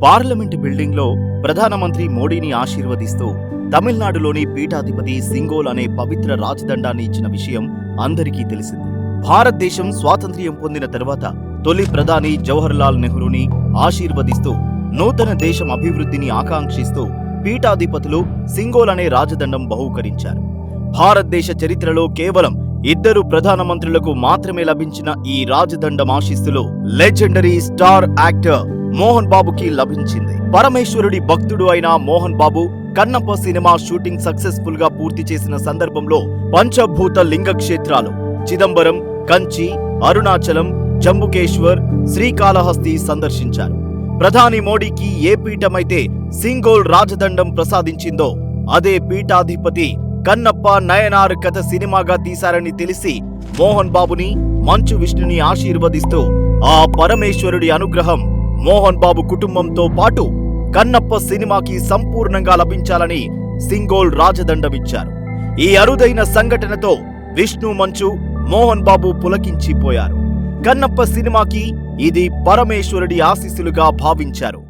Parliament బిల్డింగ్లో ప్రధానమంత్రి మోడీని ఆశీర్వదిస్తూ తమిళనాడులోని పీఠాధిపతి సింగోల్ అనే పవిత్ర రాజదండాన్ని ఇచ్చిన విషయం అందరికీ తెలిసింది. భారతదేశం స్వాతంత్ర్యం పొందిన తరువాత తొలి ప్రధాని జవహర్లాల్ నెహ్రూని ఆశీర్వదిస్తూ నూతన దేశం అభివృద్ధిని ఆకాంక్షిస్తూ పీఠాధిపతులు సింగోల్ అనే రాజదండం బహూకరించారు. భారతదేశ చరిత్రలో కేవలం 2 ప్రధానమంత్రులకు మాత్రమే లభించిన ఈ రాజదండం ఆశీస్సులు లెజెండరీ స్టార్ యాక్టర్ మోహన్ బాబుకి లభించింది. పరమేశ్వరుడి భక్తుడు అయిన Mohan Babu Kannappa cinema shooting successful గా పూర్తి చేసిన సందర్భంలో పంచభూత లింగ క్షేత్రాలు చిదంబరం, కంచి, అరుణాచలం, జంబుకేశ్వర్, శ్రీకాళహస్తి సందర్శించారు. ప్రధాని మోడీకి ఏ పీఠమైతే సింగోల్ రాజదండం ప్రసాదించిందో అదే పీఠాధిపతి కన్నప్ప నయనార్ కథ సినిమాగా తీశారని తెలిసి మోహన్ బాబుని, మంచు విష్ణుని ఆశీర్వదిస్తూ ఆ పరమేశ్వరుడి అనుగ్రహం మోహన్ బాబు కుటుంబంతో పాటు కన్నప్ప సినిమాకి సంపూర్ణంగా లభించాలని సింగోల్ రాజదండమిచ్చారు. ఈ అరుదైన సంఘటనతో విష్ణు, మంచు, మోహన్ బాబు పులకించిపోయారు. కన్నప్ప సినిమాకి ఇది పరమేశ్వరుడి ఆశీస్సులుగా భావించారు.